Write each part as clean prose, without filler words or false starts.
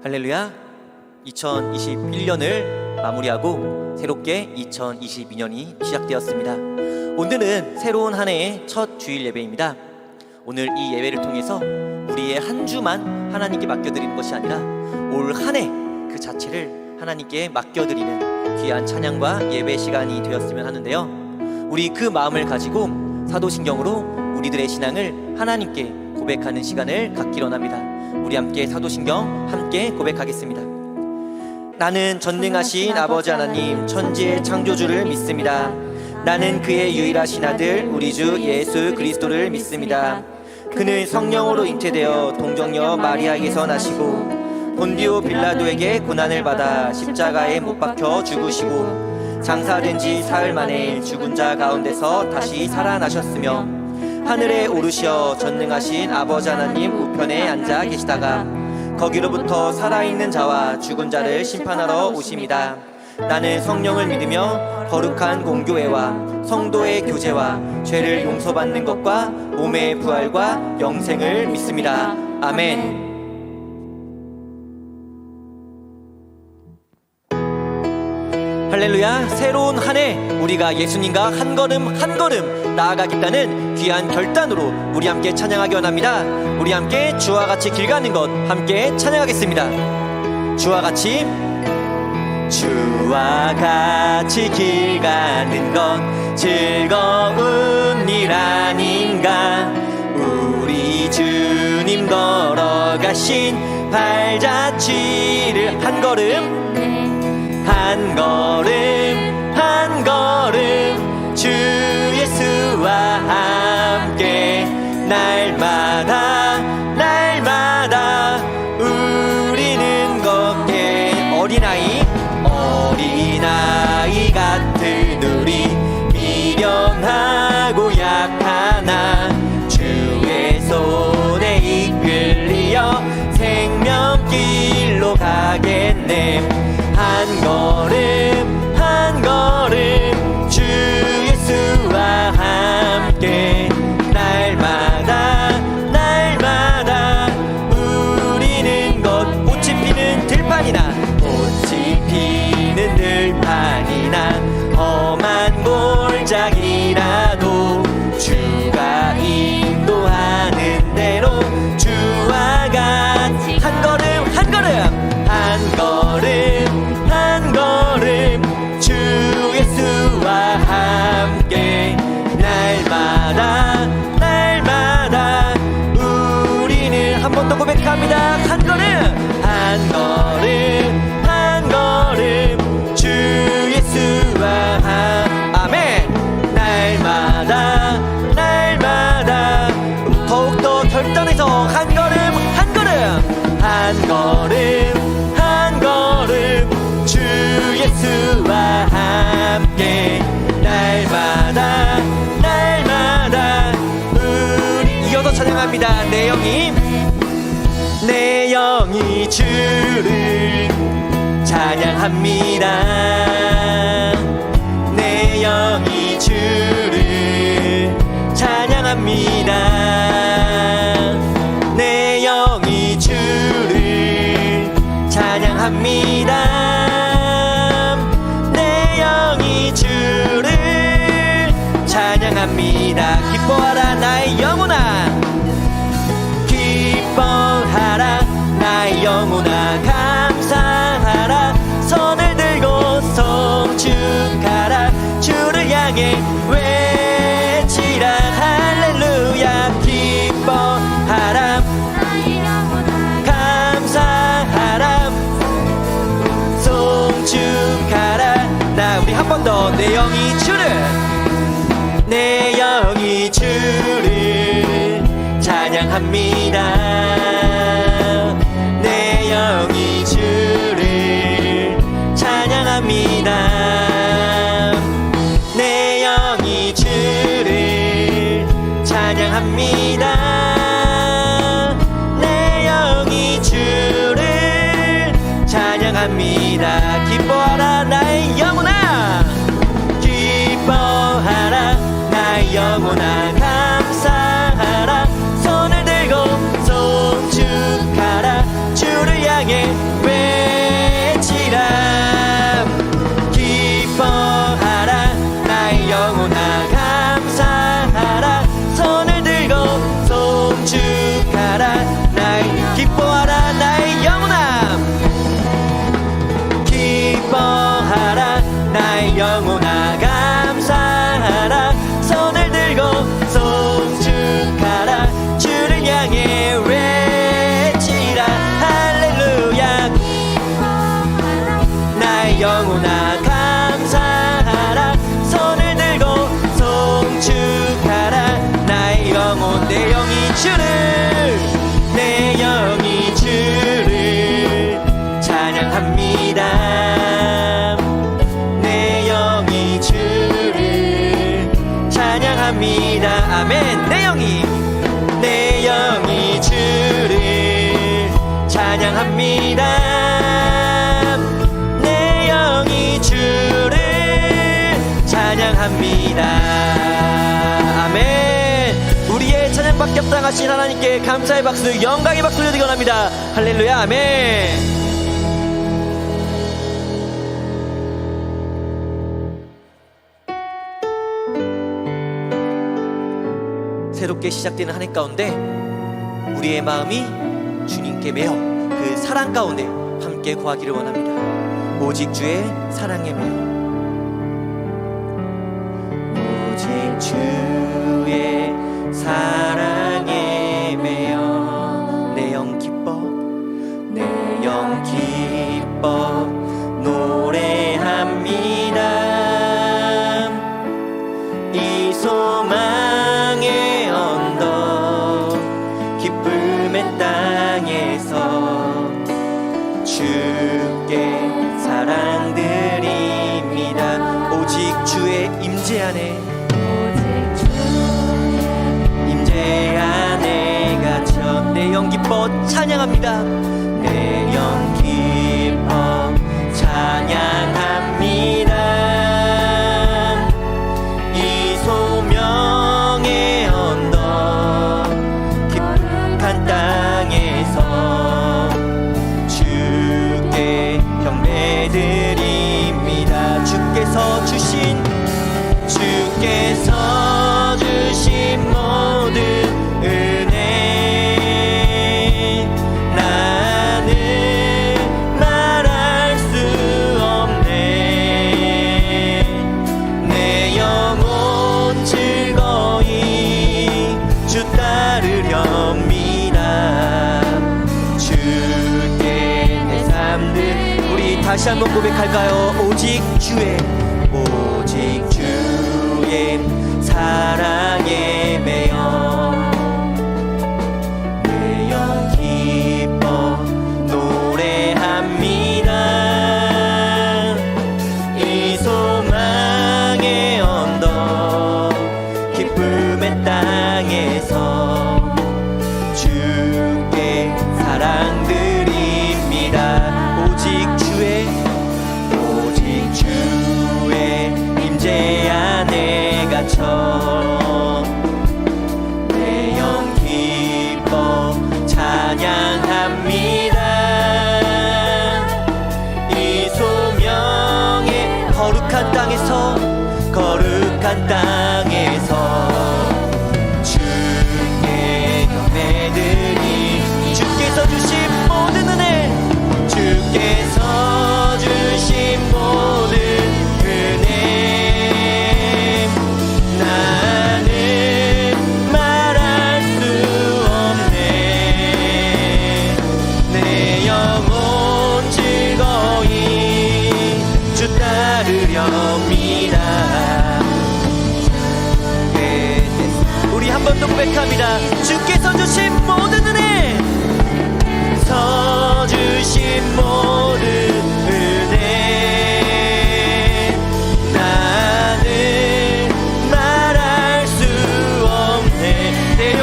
할렐루야. 2021년을 마무리하고 새롭게 2022년이 시작되었습니다. 오늘은 새로운 한 해의 첫 주일 예배입니다. 오늘 이 예배를 통해서 우리의 한 주만 하나님께 맡겨드리는 것이 아니라 올 한 해 그 자체를 하나님께 맡겨드리는 귀한 찬양과 예배 시간이 되었으면 하는데요, 우리 그 마음을 가지고 사도신경으로 우리들의 신앙을 하나님께 고백하는 시간을 갖기로 합니다. 우리 함께 사도신경 함께 고백하겠습니다. 나는 전능하신 아버지 하나님 천지의 창조주를 믿습니다. 나는 그의 유일하신 아들 우리 주 예수 그리스도를 믿습니다. 그는 성령으로 잉태되어 동정녀 마리아에게서 나시고 본디오 빌라도에게 고난을 받아 십자가에 못 박혀 죽으시고 장사된 지 사흘 만에 죽은 자 가운데서 다시 살아나셨으며 하늘에 오르시어 전능하신 아버지 하나님 우편에 앉아 계시다가 거기로부터 살아있는 자와 죽은 자를 심판하러 오십니다. 나는 성령을 믿으며 거룩한 공교회와 성도의 교제와 죄를 용서받는 것과 몸의 부활과 영생을 믿습니다. 아멘. 할렐루야. 새로운 한 해 우리가 예수님과 한 걸음 한 걸음 나아가겠다는 귀한 결단으로 우리 함께 찬양하기 원합니다. 우리 함께 주와 같이 길 가는 것 함께 찬양하겠습니다. 주와 같이 길 가는 건 즐거운 일 아닌가. 우리 주님 걸어가신 발자취를 한 걸음 한 걸음 주 예수와 함께 날마다 우리는 걷게. 어린아이 같은 우리 미련하고 약하나 주의 손에 이끌리어 생명길로 가겠네. 한 걸음 주 예수와 함께 날마다 우리는 꽃이 피는 들판이나 험한 골짜기라도 주가 인도하는 대로 주와 같이 한 걸음 주 예수와 함께 날마다 우리는 한 번 더 고백합니다. 한 걸음 주 예수와 아멘. 날마다 더욱더 결단해서 한 걸음 주 예수와 함께 날마다 우리 이어서 찬양합니다. 내 영이 주를 찬양합니다. 내 영이 주를 찬양합니다. 내 영이 주를 찬양합니다. 내 영이 주를 찬양합니다. 기뻐하라 나의 영혼아, 기뻐하라 나의 영혼아, 감사하라 손을 들고 송축하라 주를 향해 외치라 할렐루야. 기뻐하라 감사하라 송축하라. 나 우리 한 번 더 내 영이 주를 찬양합니다. 내 영이 주를 찬양합니다. 내 영이 주를 찬양합니다. 내 영이 주를 찬양합니다. 기뻐하라 나의 영혼아, 기뻐하라 나의 영혼아, 감사하라 손을 들고 송축하라 주를 향해 외치라. 기뻐하라 나의 영혼아, 감사하라 손을 들고 송축하라 나의 기뻐하라 나의 영혼아, 기뻐하라 나의 영혼아, 감사하라 손을 들고 송축하라 주를 향해 외치라. 할렐루야. 나의 영혼아, 감사하라 손을 들고 송축하라 나의 영혼. 내 영이 주를, 내 영이 주를 찬양합니다. 내 영이 주를 찬양합니다. 아멘. 내 영이 주를 찬양합니다. 내 영이 주를 찬양합니다. 아멘. 우리의 찬양받게 합당하신 하나님께 감사의 박수, 영광의 박수 올려드리기 원합니다. 할렐루야. 아멘. 새롭게 시작되는 한 해 가운데 우리의 마음이 주님께 매어 그 사랑 가운데 함께 거하기를 원합니다. 오직 주의 사랑에 매어, 오직 주의 사랑에 매여 내 영 기뻐, 내 영 기뻐 노래합니다. 이 소망의 언덕 기쁨의 땅에서 주께 사랑드립니다. 오직 주의 임재 안에, 임재 안에 갇혀 내 영 기뻐 찬양합니다. 내 영 기뻐 찬양합니다. 이 소명의 언덕 기쁘한 땅에서 주께 경배드립니다. 주께서 주신 모든 은혜 나는 말할 수 없네. 내 영혼 즐거이 주 따르렵니다. 주께 내 삶들. 우리 다시 한번 고백할까요? 오직 주의 사랑에 매여 내 영 기뻐 노래합니다. 이 소망의 언덕 기쁨의 땅에서 주께 사랑드립니다. 오직 주의 임재 안에 갇혀 내 영 기뻐 찬양합니다. 이 소명의 거룩한 땅에서 주께 경배드리. 주께서 주신 모든 은혜, 주께서 주신 모든 은혜 나는 말할 수 없네. 내 영혼 즐거이 주 따르렵니다. 우리 한 번 더 고백합니다. 주께서 주신 모든 은혜, 서 주신 모든 은혜 나는 말할 수 없네. 내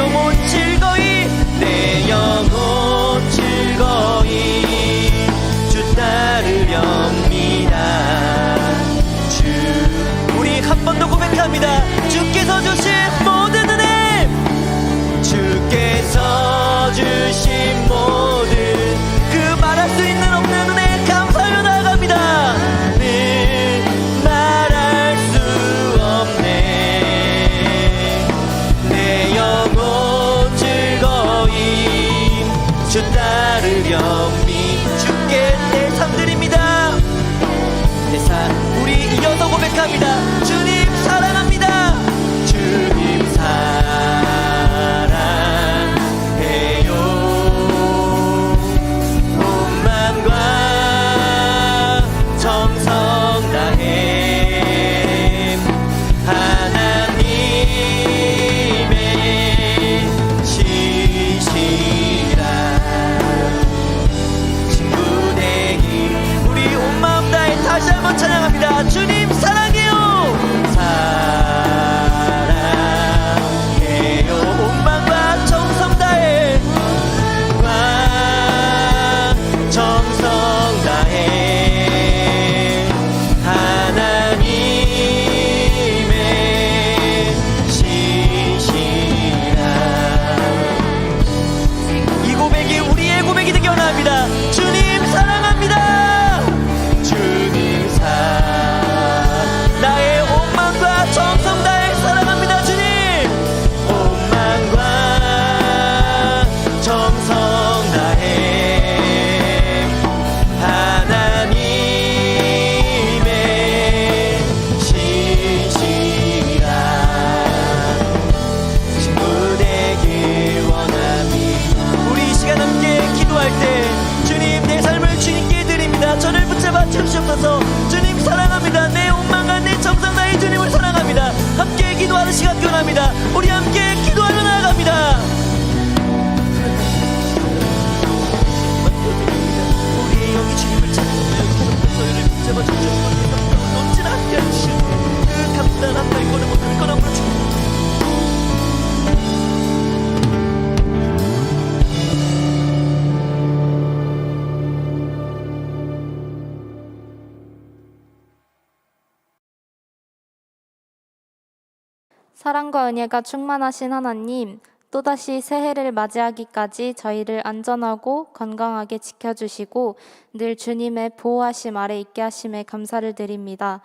사랑과 은혜가 충만하신 하나님, 또다시 새해를 맞이하기까지 저희를 안전하고 건강하게 지켜주시고 늘 주님의 보호하심 아래 있게 하심에 감사를 드립니다.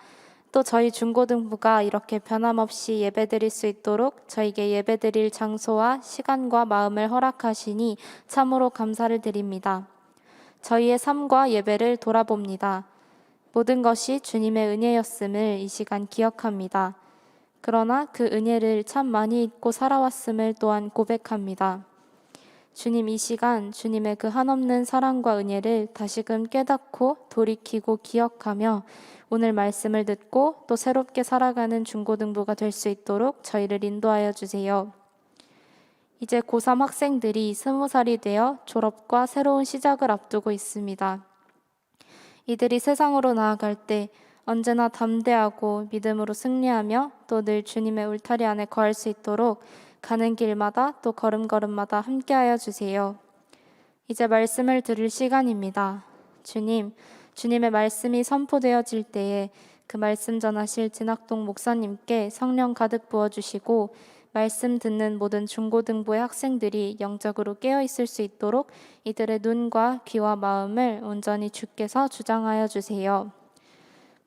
또 저희 중고등부가 이렇게 변함없이 예배드릴 수 있도록 저에게 예배드릴 장소와 시간과 마음을 허락하시니 참으로 감사를 드립니다. 저희의 삶과 예배를 돌아봅니다. 모든 것이 주님의 은혜였음을 이 시간 기억합니다. 그러나 그 은혜를 참 많이 잊고 살아왔음을 또한 고백합니다. 주님, 이 시간 주님의 그 한없는 사랑과 은혜를 다시금 깨닫고 돌이키고 기억하며 오늘 말씀을 듣고 또 새롭게 살아가는 중고등부가 될 수 있도록 저희를 인도하여 주세요. 이제 고3 학생들이 20살이 되어 졸업과 새로운 시작을 앞두고 있습니다. 이들이 세상으로 나아갈 때 언제나 담대하고 믿음으로 승리하며 또 늘 주님의 울타리 안에 거할 수 있도록 가는 길마다 또 걸음걸음마다 함께하여 주세요. 이제 말씀을 들을 시간입니다. 주님의 말씀이 선포되어질 때에 그 말씀 전하실 진학동 목사님께 성령 가득 부어주시고 말씀 듣는 모든 중고등부의 학생들이 영적으로 깨어있을 수 있도록 이들의 눈과 귀와 마음을 온전히 주께서 주장하여 주세요.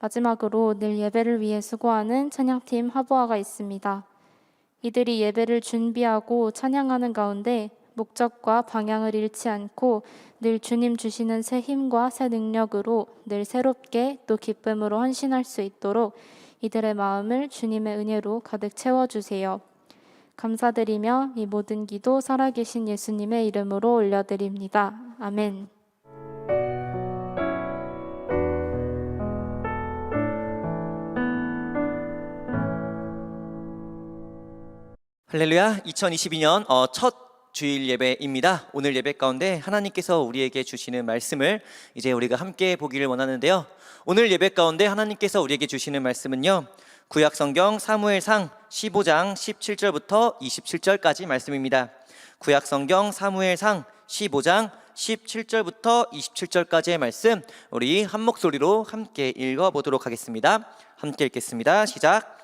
마지막으로 늘 예배를 위해 수고하는 찬양팀 하보아가 있습니다. 이들이 예배를 준비하고 찬양하는 가운데 목적과 방향을 잃지 않고 늘 주님 주시는 새 힘과 새 능력으로 늘 새롭게 또 기쁨으로 헌신할 수 있도록 이들의 마음을 주님의 은혜로 가득 채워주세요. 감사드리며 이 모든 기도 살아계신 예수님의 이름으로 올려드립니다. 아멘. 할렐루야. 2022년 첫 주일 예배입니다. 오늘 예배 가운데 하나님께서 우리에게 주시는 말씀을 이제 우리가 함께 보기를 원하는데요. 오늘 예배 가운데 하나님께서 우리에게 주시는 말씀은요, 구약성경 사무엘상 15장 17절부터 27절까지 말씀입니다. 구약성경 사무엘상 15장 17절부터 27절까지의 말씀, 우리 한 목소리로 함께 읽어보도록 하겠습니다. 함께 읽겠습니다. 시작.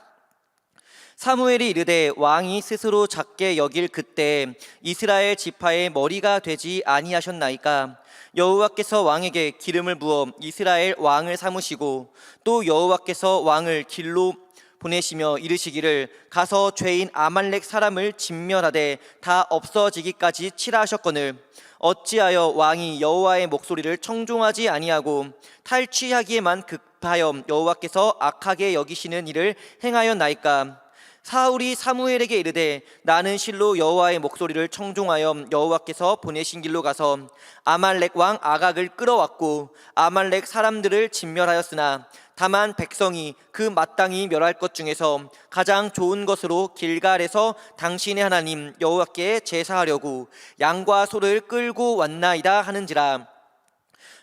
사무엘이 이르되 왕이 스스로 작게 여길 그때 이스라엘 지파의 머리가 되지 아니하셨나이까. 여호와께서 왕에게 기름을 부어 이스라엘 왕을 삼으시고 또 여호와께서 왕을 길로 보내시며 이르시기를 가서 죄인 아말렉 사람을 진멸하되 다 없어지기까지 치라 하셨거늘 어찌하여 왕이 여호와의 목소리를 청종하지 아니하고 탈취하기에만 급하여 여호와께서 악하게 여기시는 일을 행하였나이까. 사울이 사무엘에게 이르되 나는 실로 여호와의 목소리를 청종하여 여호와께서 보내신 길로 가서 아말렉 왕 아각을 끌어왔고 아말렉 사람들을 진멸하였으나 다만 백성이 그 마땅히 멸할 것 중에서 가장 좋은 것으로 길갈에서 당신의 하나님 여호와께 제사하려고 양과 소를 끌고 왔나이다 하는지라.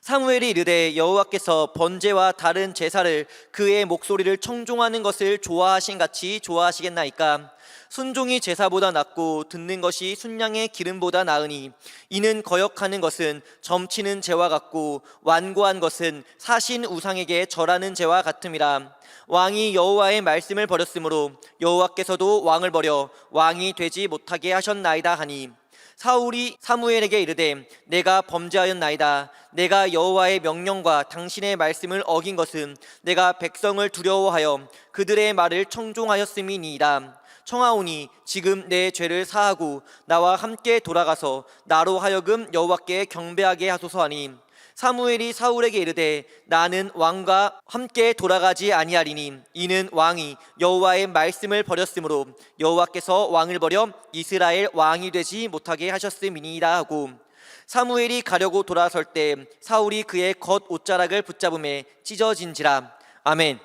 사무엘이 이르되 여호와께서 번제와 다른 제사를 그의 목소리를 청종하는 것을 좋아하신 같이 좋아하시겠나이까. 순종이 제사보다 낫고 듣는 것이 순양의 기름보다 나으니 이는 거역하는 것은 점치는 죄와 같고 완고한 것은 사신 우상에게 절하는 죄와 같음이라. 왕이 여호와의 말씀을 버렸으므로 여호와께서도 왕을 버려 왕이 되지 못하게 하셨나이다 하니 사울이 사무엘에게 이르되 내가 범죄하였나이다. 내가 여호와의 명령과 당신의 말씀을 어긴 것은 내가 백성을 두려워하여 그들의 말을 청종하였음이니이다. 청하오니 지금 내 죄를 사하고 나와 함께 돌아가서 나로 하여금 여호와께 경배하게 하소서 하니 사무엘이 사울에게 이르되 나는 왕과 함께 돌아가지 아니하리니 이는 왕이 여호와의 말씀을 버렸으므로 여호와께서 왕을 버려 이스라엘 왕이 되지 못하게 하셨음이니이다 하고 사무엘이 가려고 돌아설 때 사울이 그의 겉 옷자락을 붙잡음에 찢어진지라. 아멘.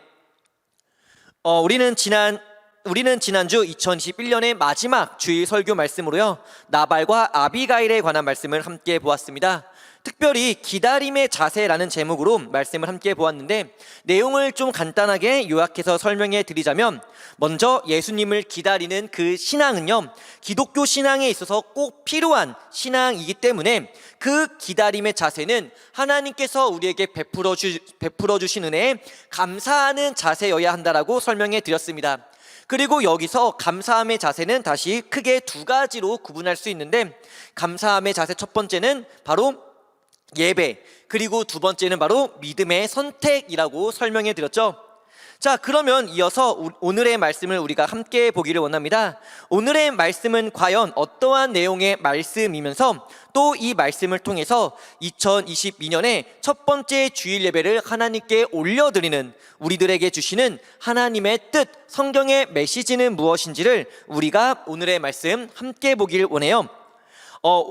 우리는 지난주 2021년의 마지막 주일 설교 말씀으로요, 나발과 아비가일에 관한 말씀을 함께 보았습니다. 특별히 기다림의 자세라는 제목으로 말씀을 함께 보았는데 내용을 좀 간단하게 요약해서 설명해 드리자면, 먼저 예수님을 기다리는 그 신앙은요, 기독교 신앙에 있어서 꼭 필요한 신앙이기 때문에 그 기다림의 자세는 하나님께서 우리에게 베풀어 주신 은혜에 감사하는 자세여야 한다라고 설명해 드렸습니다. 그리고 여기서 감사함의 자세는 다시 크게 두 가지로 구분할 수 있는데, 감사함의 자세 첫 번째는 바로 예배, 그리고 두 번째는 바로 믿음의 선택이라고 설명해 드렸죠. 자, 그러면 이어서 오늘의 말씀을 우리가 함께 보기를 원합니다. 오늘의 말씀은 과연 어떠한 내용의 말씀이면서 또 이 말씀을 통해서 2022년의 첫 번째 주일 예배를 하나님께 올려드리는, 우리들에게 주시는 하나님의 뜻, 성경의 메시지는 무엇인지를 우리가 오늘의 말씀 함께 보길 원해요.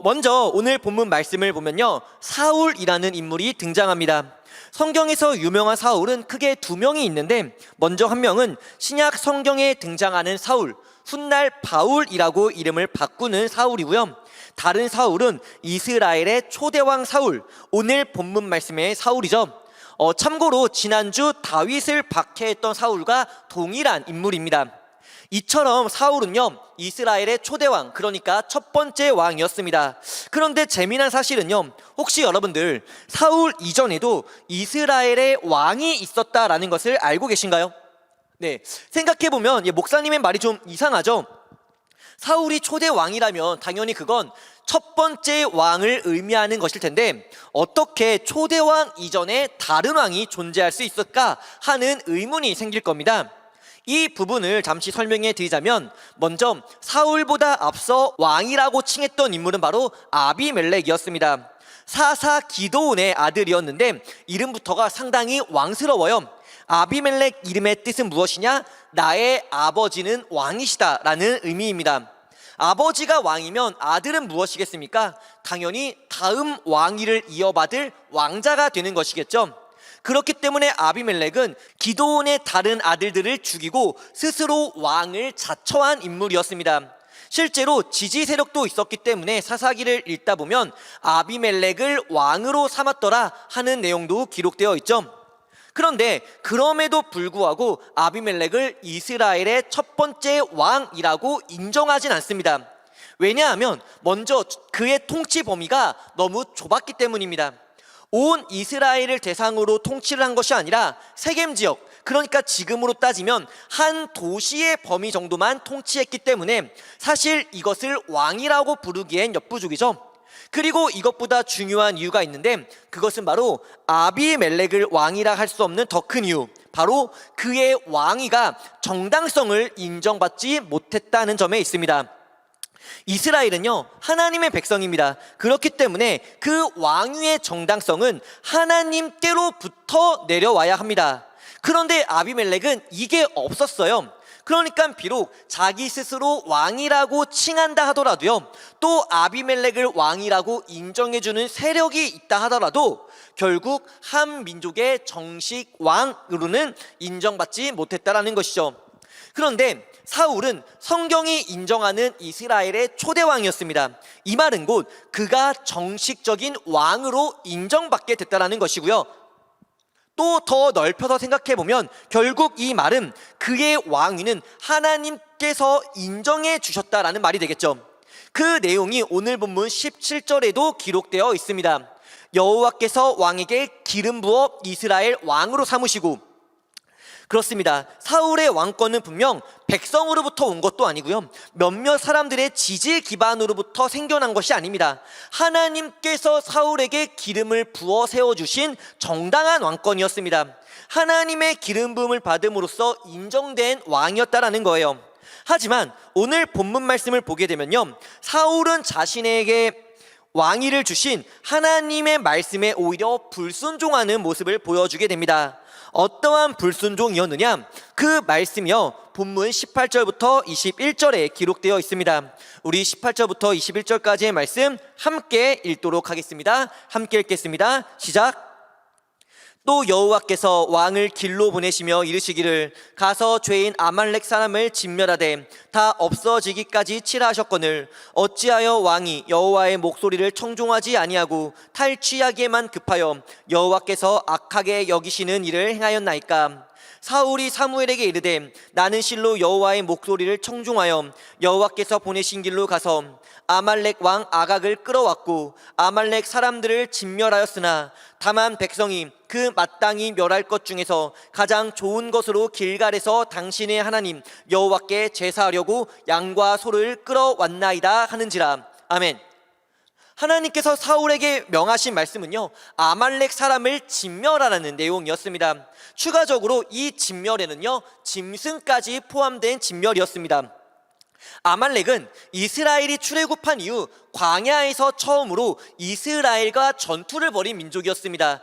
먼저 오늘 본문 말씀을 보면요, 사울이라는 인물이 등장합니다. 성경에서 유명한 사울은 크게 두 명이 있는데, 먼저 한 명은 신약 성경에 등장하는 사울, 훗날 바울이라고 이름을 바꾸는 사울이고요. 다른 사울은 이스라엘의 초대왕 사울, 오늘 본문 말씀의 사울이죠. 참고로 지난주 다윗을 박해했던 사울과 동일한 인물입니다. 이처럼 사울은요, 이스라엘의 초대왕, 그러니까 첫 번째 왕이었습니다. 그런데 재미난 사실은요, 혹시 여러분들 사울 이전에도 이스라엘의 왕이 있었다라는 것을 알고 계신가요? 네, 생각해보면 목사님의 말이 좀 이상하죠? 사울이 초대왕이라면 당연히 그건 첫 번째 왕을 의미하는 것일 텐데, 어떻게 초대왕 이전에 다른 왕이 존재할 수 있을까 하는 의문이 생길 겁니다. 이 부분을 잠시 설명해 드리자면, 먼저 사울보다 앞서 왕이라고 칭했던 인물은 바로 아비멜렉이었습니다. 사사 기드온의 아들이었는데 이름부터가 상당히 왕스러워요. 아비멜렉 이름의 뜻은 무엇이냐? 나의 아버지는 왕이시다 라는 의미입니다. 아버지가 왕이면 아들은 무엇이겠습니까? 당연히 다음 왕위를 이어받을 왕자가 되는 것이겠죠. 그렇기 때문에 아비멜렉은 기드온의 다른 아들들을 죽이고 스스로 왕을 자처한 인물이었습니다. 실제로 지지 세력도 있었기 때문에 사사기를 읽다 보면 아비멜렉을 왕으로 삼았더라 하는 내용도 기록되어 있죠. 그런데 그럼에도 불구하고 아비멜렉을 이스라엘의 첫 번째 왕이라고 인정하진 않습니다. 왜냐하면 먼저 그의 통치 범위가 너무 좁았기 때문입니다. 온 이스라엘을 대상으로 통치를 한 것이 아니라 세겜 지역, 그러니까 지금으로 따지면 한 도시의 범위 정도만 통치했기 때문에 사실 이것을 왕이라고 부르기엔 역부족이죠. 그리고 이것보다 중요한 이유가 있는데, 그것은 바로 아비멜렉을 왕이라 할 수 없는 더 큰 이유, 바로 그의 왕위가 정당성을 인정받지 못했다는 점에 있습니다. 이스라엘은요, 하나님의 백성입니다. 그렇기 때문에 그 왕위의 정당성은 하나님께로부터 내려와야 합니다. 그런데 아비멜렉은 이게 없었어요. 그러니까 비록 자기 스스로 왕이라고 칭한다 하더라도요, 또 아비멜렉을 왕이라고 인정해주는 세력이 있다 하더라도 결국 한 민족의 정식 왕으로는 인정받지 못했다라는 것이죠. 그런데 사울은 성경이 인정하는 이스라엘의 초대왕이었습니다. 이 말은 곧 그가 정식적인 왕으로 인정받게 됐다는 것이고요. 또 더 넓혀서 생각해보면 결국 이 말은 그의 왕위는 하나님께서 인정해 주셨다라는 말이 되겠죠. 그 내용이 오늘 본문 17절에도 기록되어 있습니다. 여호와께서 왕에게 기름 부어 이스라엘 왕으로 삼으시고, 그렇습니다. 사울의 왕권은 분명 백성으로부터 온 것도 아니고요, 몇몇 사람들의 지지 기반으로부터 생겨난 것이 아닙니다. 하나님께서 사울에게 기름을 부어 세워주신 정당한 왕권이었습니다. 하나님의 기름 부음을 받음으로써 인정된 왕이었다라는 거예요. 하지만 오늘 본문 말씀을 보게 되면요, 사울은 자신에게 왕위를 주신 하나님의 말씀에 오히려 불순종하는 모습을 보여주게 됩니다. 어떠한 불순종이었느냐? 그 말씀이요, 본문 18절부터 21절에 기록되어 있습니다. 우리 18절부터 21절까지의 말씀 함께 읽도록 하겠습니다. 함께 읽겠습니다. 시작. 또 여호와께서 왕을 길로 보내시며 이르시기를 가서 죄인 아말렉 사람을 진멸하되 다 없어지기까지 치라 하셨거늘 어찌하여 왕이 여호와의 목소리를 청종하지 아니하고 탈취하기에만 급하여 여호와께서 악하게 여기시는 일을 행하였나이까. 사울이 사무엘에게 이르되 나는 실로 여호와의 목소리를 청중하여 여호와께서 보내신 길로 가서 아말렉 왕 아각을 끌어왔고 아말렉 사람들을 진멸하였으나 다만 백성이 그 마땅히 멸할 것 중에서 가장 좋은 것으로 길갈에서 당신의 하나님 여호와께 제사하려고 양과 소를 끌어왔나이다 하는지라. 아멘. 하나님께서 사울에게 명하신 말씀은요, 아말렉 사람을 진멸하라는 내용이었습니다. 추가적으로 이 진멸에는요, 짐승까지 포함된 진멸이었습니다. 아말렉은 이스라엘이 출애굽한 이후 광야에서 처음으로 이스라엘과 전투를 벌인 민족이었습니다.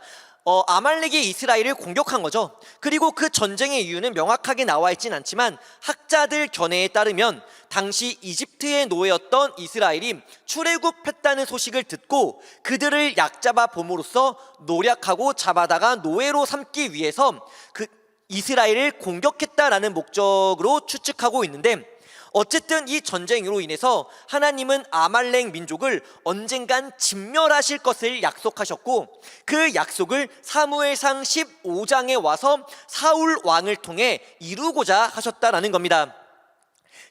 아말렉이 이스라엘을 공격한 거죠. 그리고 그 전쟁의 이유는 명확하게 나와 있진 않지만 학자들 견해에 따르면 당시 이집트의 노예였던 이스라엘이 출애굽했다는 소식을 듣고 그들을 약잡아 봄으로써 노략하고 잡아다가 노예로 삼기 위해서 그 이스라엘을 공격했다라는 목적으로 추측하고 있는데, 어쨌든 이 전쟁으로 인해서 하나님은 아말렉 민족을 언젠간 진멸하실 것을 약속하셨고, 그 약속을 사무엘상 15장에 와서 사울 왕을 통해 이루고자 하셨다라는 겁니다.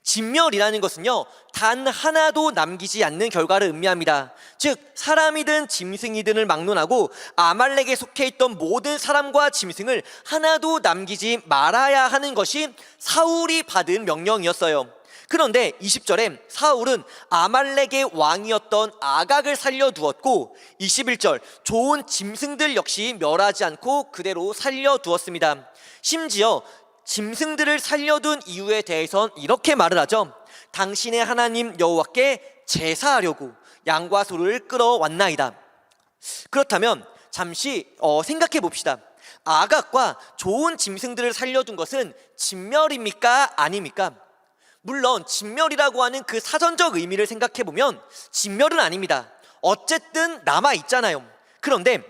진멸이라는 것은요, 단 하나도 남기지 않는 결과를 의미합니다. 즉 사람이든 짐승이든을 막론하고 아말렉에 속해 있던 모든 사람과 짐승을 하나도 남기지 말아야 하는 것이 사울이 받은 명령이었어요. 그런데 20절에 사울은 아말렉의 왕이었던 아각을 살려두었고, 21절 좋은 짐승들 역시 멸하지 않고 그대로 살려두었습니다. 심지어 짐승들을 살려둔 이유에 대해선 이렇게 말을 하죠. 당신의 하나님 여호와께 제사하려고 양과 소를 끌어왔나이다. 그렇다면 잠시 생각해 봅시다. 아각과 좋은 짐승들을 살려둔 것은 진멸입니까? 아닙니까? 물론 진멸이라고 하는 그 사전적 의미를 생각해보면 진멸은 아닙니다. 어쨌든 남아있잖아요. 그런데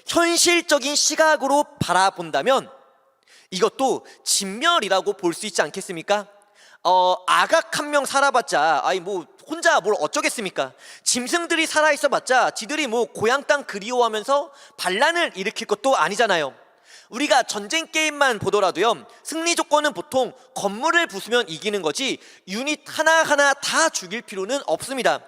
현실적인 시각으로 바라본다면 이것도 진멸이라고 볼 수 있지 않겠습니까? 아각 한 명 살아봤자 혼자 뭘 어쩌겠습니까? 짐승들이 살아있어봤자 지들이 고향 땅 그리워하면서 반란을 일으킬 것도 아니잖아요. 우리가 전쟁 게임만 보더라도요, 승리 조건은 보통 건물을 부수면 이기는 거지 유닛 하나하나 다 죽일 필요는 없습니다.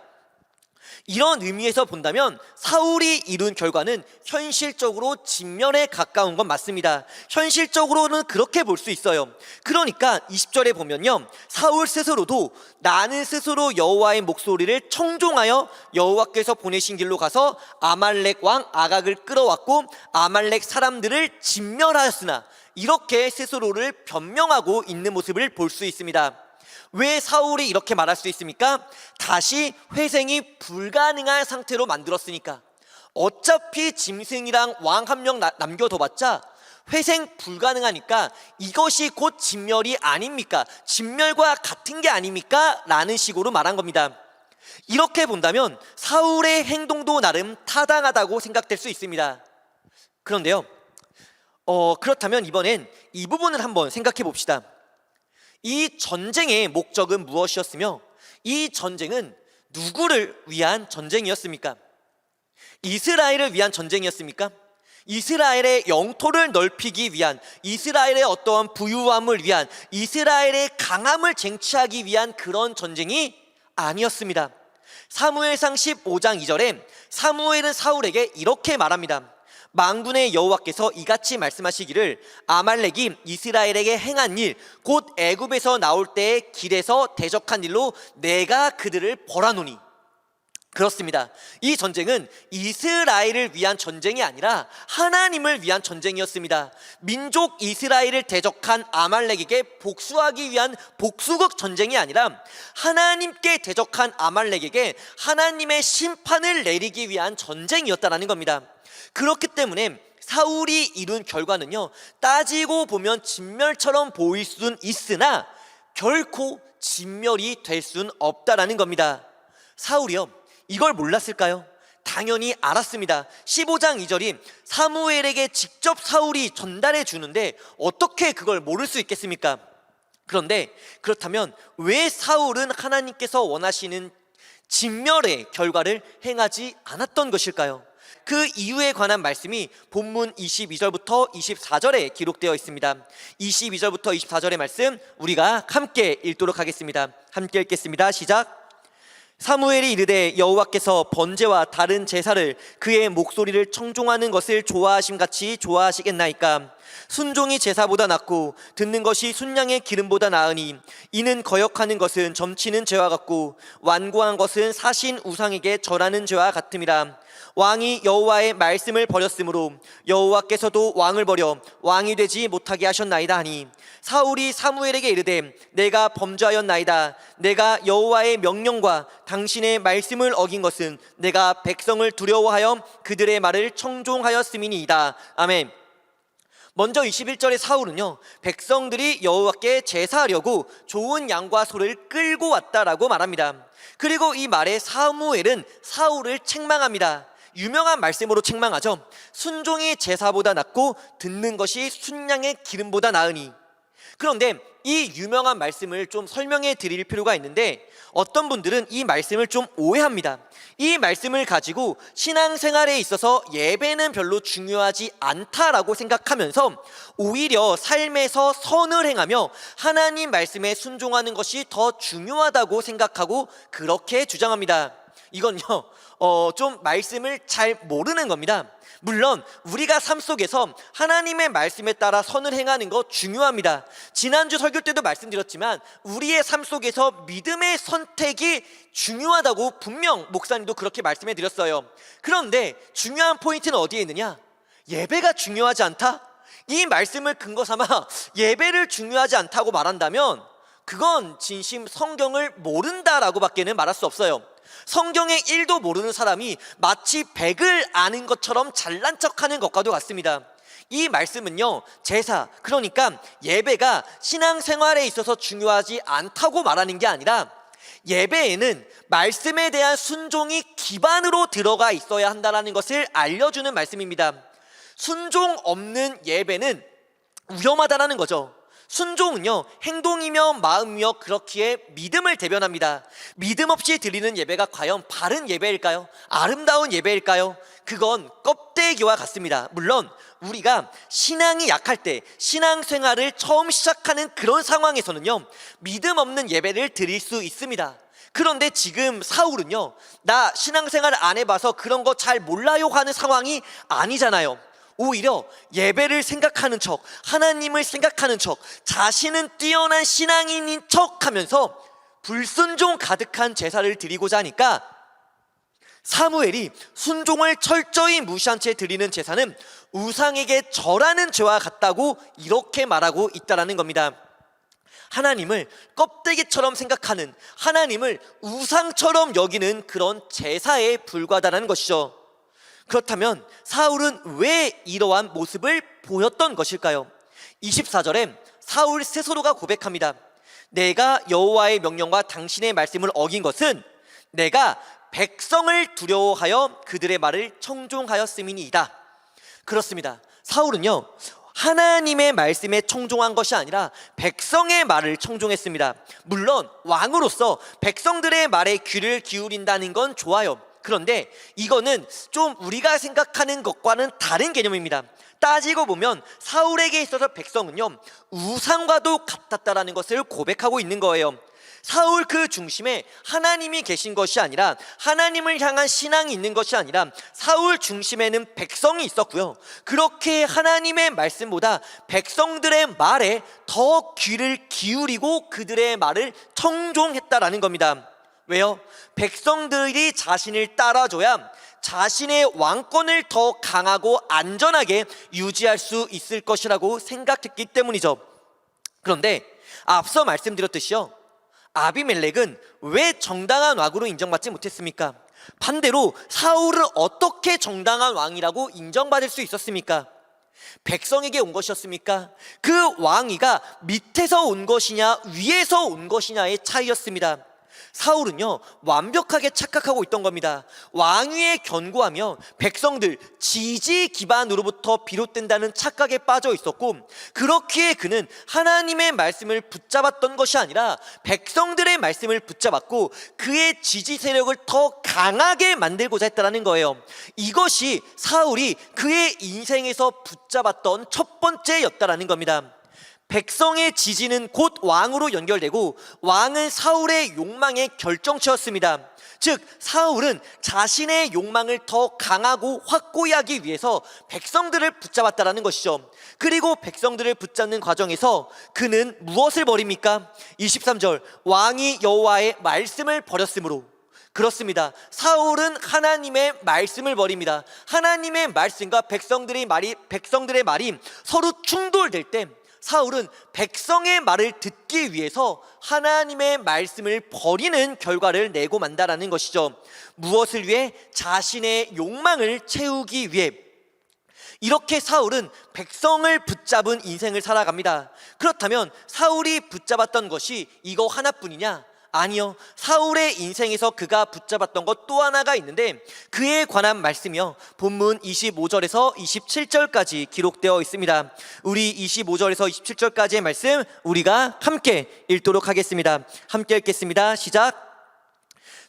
이런 의미에서 본다면 사울이 이룬 결과는 현실적으로 진멸에 가까운 건 맞습니다. 현실적으로는 그렇게 볼 수 있어요. 그러니까 20절에 보면요, 사울 스스로도 나는 스스로 여호와의 목소리를 청종하여 여호와께서 보내신 길로 가서 아말렉 왕 아각을 끌어왔고 아말렉 사람들을 진멸하였으나, 이렇게 스스로를 변명하고 있는 모습을 볼 수 있습니다. 왜 사울이 이렇게 말할 수 있습니까? 다시 회생이 불가능한 상태로 만들었으니까. 어차피 짐승이랑 왕 한 명 남겨둬봤자 회생 불가능하니까 이것이 곧 진멸이 아닙니까? 진멸과 같은 게 아닙니까? 라는 식으로 말한 겁니다. 이렇게 본다면 사울의 행동도 나름 타당하다고 생각될 수 있습니다. 그런데요, 그렇다면 이번엔 이 부분을 한번 생각해 봅시다. 이 전쟁의 목적은 무엇이었으며 이 전쟁은 누구를 위한 전쟁이었습니까? 이스라엘을 위한 전쟁이었습니까? 이스라엘의 영토를 넓히기 위한, 이스라엘의 어떠한 부유함을 위한, 이스라엘의 강함을 쟁취하기 위한 그런 전쟁이 아니었습니다. 사무엘상 15장 2절에 사무엘은 사울에게 이렇게 말합니다. 만군의 여호와께서 이같이 말씀하시기를 아말렉이 이스라엘에게 행한 일, 곧 애굽에서 나올 때의 길에서 대적한 일로 내가 그들을 벌하노니. 그렇습니다. 이 전쟁은 이스라엘을 위한 전쟁이 아니라 하나님을 위한 전쟁이었습니다. 민족 이스라엘을 대적한 아말렉에게 복수하기 위한 복수국 전쟁이 아니라 하나님께 대적한 아말렉에게 하나님의 심판을 내리기 위한 전쟁이었다는 겁니다. 그렇기 때문에 사울이 이룬 결과는요, 따지고 보면 진멸처럼 보일 수는 있으나 결코 진멸이 될 수는 없다라는 겁니다. 사울이요, 이걸 몰랐을까요? 당연히 알았습니다. 15장 2절이 사무엘에게 직접 사울이 전달해 주는데 어떻게 그걸 모를 수 있겠습니까? 그런데 그렇다면 왜 사울은 하나님께서 원하시는 진멸의 결과를 행하지 않았던 것일까요? 그 이유에 관한 말씀이 본문 22절부터 24절에 기록되어 있습니다. 22절부터 24절의 말씀 우리가 함께 읽도록 하겠습니다. 함께 읽겠습니다. 시작. 사무엘이 이르되 여호와께서 번제와 다른 제사를 그의 목소리를 청종하는 것을 좋아하심 같이 좋아하시겠나이까. 순종이 제사보다 낫고 듣는 것이 순양의 기름보다 나으니 이는 거역하는 것은 점치는 죄와 같고 완고한 것은 사신 우상에게 절하는 죄와 같음이라. 왕이 여호와의 말씀을 버렸으므로 여호와께서도 왕을 버려 왕이 되지 못하게 하셨나이다 하니 사울이 사무엘에게 이르되 내가 범죄하였나이다. 내가 여호와의 명령과 당신의 말씀을 어긴 것은 내가 백성을 두려워하여 그들의 말을 청종하였음이니이다. 아멘. 먼저 21절의 사울은요, 백성들이 여호와께 제사하려고 좋은 양과 소를 끌고 왔다라고 말합니다. 그리고 이 말에 사무엘은 사울을 책망합니다. 유명한 말씀으로 책망하죠. 순종이 제사보다 낫고 듣는 것이 순양의 기름보다 나으니. 그런데 이 유명한 말씀을 좀 설명해 드릴 필요가 있는데 어떤 분들은 이 말씀을 좀 오해합니다. 이 말씀을 가지고 신앙생활에 있어서 예배는 별로 중요하지 않다라고 생각하면서 오히려 삶에서 선을 행하며 하나님 말씀에 순종하는 것이 더 중요하다고 생각하고 그렇게 주장합니다. 이건요 좀 말씀을 잘 모르는 겁니다. 물론 우리가 삶 속에서 하나님의 말씀에 따라 선을 행하는 거 중요합니다. 지난주 설교 때도 말씀드렸지만 우리의 삶 속에서 믿음의 선택이 중요하다고 분명 목사님도 그렇게 말씀해 드렸어요. 그런데 중요한 포인트는 어디에 있느냐? 예배가 중요하지 않다? 이 말씀을 근거 삼아 예배를 중요하지 않다고 말한다면 그건 진심 성경을 모른다라고 밖에는 말할 수 없어요. 성경의 1도 모르는 사람이 마치 100을 아는 것처럼 잘난 척하는 것과도 같습니다. 이 말씀은요, 제사, 그러니까 예배가 신앙생활에 있어서 중요하지 않다고 말하는 게 아니라 예배에는 말씀에 대한 순종이 기반으로 들어가 있어야 한다는 것을 알려주는 말씀입니다. 순종 없는 예배는 위험하다는 거죠. 순종은요, 행동이며 마음이며 그렇기에 믿음을 대변합니다. 믿음 없이 드리는 예배가 과연 바른 예배일까요? 아름다운 예배일까요? 그건 껍데기와 같습니다. 물론 우리가 신앙이 약할 때, 신앙생활을 처음 시작하는 그런 상황에서는요, 믿음 없는 예배를 드릴 수 있습니다. 그런데 지금 사울은요, 나 신앙생활 안 해봐서 그런 거 잘 몰라요 하는 상황이 아니잖아요. 오히려 예배를 생각하는 척, 하나님을 생각하는 척, 자신은 뛰어난 신앙인인 척 하면서 불순종 가득한 제사를 드리고자 하니까 사무엘이 순종을 철저히 무시한 채 드리는 제사는 우상에게 절하는 죄와 같다고 이렇게 말하고 있다는 겁니다. 하나님을 껍데기처럼 생각하는, 하나님을 우상처럼 여기는 그런 제사에 불과하다는 것이죠. 그렇다면 사울은 왜 이러한 모습을 보였던 것일까요? 24절에 사울 스스로가 고백합니다. 내가 여호와의 명령과 당신의 말씀을 어긴 것은 내가 백성을 두려워하여 그들의 말을 청종하였음이니이다. 그렇습니다. 사울은요, 하나님의 말씀에 청종한 것이 아니라 백성의 말을 청종했습니다. 물론 왕으로서 백성들의 말에 귀를 기울인다는 건 좋아요. 그런데 이거는 좀 우리가 생각하는 것과는 다른 개념입니다. 따지고 보면 사울에게 있어서 백성은요, 우상과도 같았다라는 것을 고백하고 있는 거예요. 사울 그 중심에 하나님이 계신 것이 아니라, 하나님을 향한 신앙이 있는 것이 아니라 사울 중심에는 백성이 있었고요, 그렇게 하나님의 말씀보다 백성들의 말에 더 귀를 기울이고 그들의 말을 청종했다라는 겁니다. 왜요? 백성들이 자신을 따라줘야 자신의 왕권을 더 강하고 안전하게 유지할 수 있을 것이라고 생각했기 때문이죠. 그런데 앞서 말씀드렸듯이요, 아비멜렉은 왜 정당한 왕으로 인정받지 못했습니까? 반대로 사울은 어떻게 정당한 왕이라고 인정받을 수 있었습니까? 백성에게 온 것이었습니까? 그 왕위가 밑에서 온 것이냐 위에서 온 것이냐의 차이였습니다. 사울은요, 완벽하게 착각하고 있던 겁니다. 왕위에 견고하며 백성들 지지 기반으로부터 비롯된다는 착각에 빠져 있었고, 그렇기에 그는 하나님의 말씀을 붙잡았던 것이 아니라 백성들의 말씀을 붙잡았고 그의 지지 세력을 더 강하게 만들고자 했다는 거예요. 이것이 사울이 그의 인생에서 붙잡았던 첫 번째였다라는 겁니다. 백성의 지지는 곧 왕으로 연결되고 왕은 사울의 욕망의 결정체였습니다. 즉 사울은 자신의 욕망을 더 강하고 확고히 하기 위해서 백성들을 붙잡았다는 것이죠. 그리고 백성들을 붙잡는 과정에서 그는 무엇을 버립니까? 23절, 왕이 여호와의 말씀을 버렸으므로. 그렇습니다. 사울은 하나님의 말씀을 버립니다. 하나님의 말씀과 백성들의 말이 서로 충돌될 때 사울은 백성의 말을 듣기 위해서 하나님의 말씀을 버리는 결과를 내고 만다라는 것이죠. 무엇을 위해? 자신의 욕망을 채우기 위해. 이렇게 사울은 백성을 붙잡은 인생을 살아갑니다. 그렇다면 사울이 붙잡았던 것이 이거 하나뿐이냐? 아니요. 사울의 인생에서 그가 붙잡았던 것 또 하나가 있는데 그에 관한 말씀이요, 본문 25절에서 27절까지 기록되어 있습니다. 우리 25절에서 27절까지의 말씀 우리가 함께 읽도록 하겠습니다. 함께 읽겠습니다. 시작.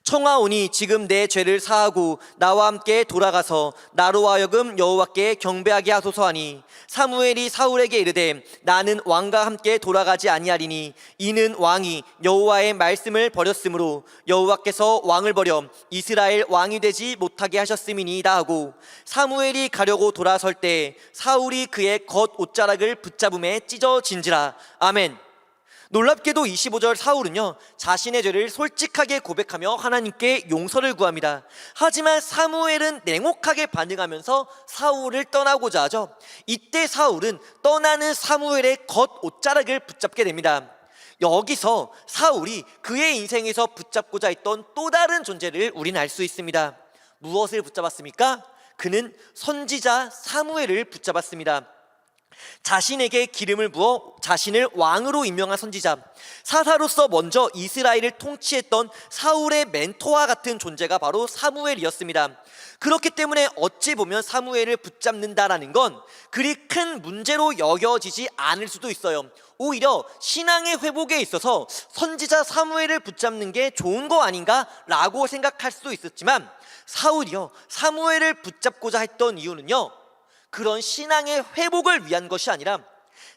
청하오니 지금 내 죄를 사하고 나와 함께 돌아가서 나로 하여금 여호와께 경배하게 하소서 하니, 사무엘이 사울에게 이르되 나는 왕과 함께 돌아가지 아니하리니 이는 왕이 여호와의 말씀을 버렸으므로 여호와께서 왕을 버려 이스라엘 왕이 되지 못하게 하셨음이니이다 하고, 사무엘이 가려고 돌아설 때 사울이 그의 겉 옷자락을 붙잡음에 찢어진지라. 아멘. 놀랍게도 25절 사울은요, 자신의 죄를 솔직하게 고백하며 하나님께 용서를 구합니다. 하지만 사무엘은 냉혹하게 반응하면서 사울을 떠나고자 하죠. 이때 사울은 떠나는 사무엘의 겉 옷자락을 붙잡게 됩니다. 여기서 사울이 그의 인생에서 붙잡고자 했던 또 다른 존재를 우리는 알 수 있습니다. 무엇을 붙잡았습니까? 그는 선지자 사무엘을 붙잡았습니다. 자신에게 기름을 부어 자신을 왕으로 임명한 선지자, 사사로서 먼저 이스라엘을 통치했던 사울의 멘토와 같은 존재가 바로 사무엘이었습니다. 그렇기 때문에 어찌 보면 사무엘을 붙잡는다라는 건 그리 큰 문제로 여겨지지 않을 수도 있어요. 오히려 신앙의 회복에 있어서 선지자 사무엘을 붙잡는 게 좋은 거 아닌가라고 생각할 수도 있었지만, 사울이요, 사무엘을 붙잡고자 했던 이유는요, 그런 신앙의 회복을 위한 것이 아니라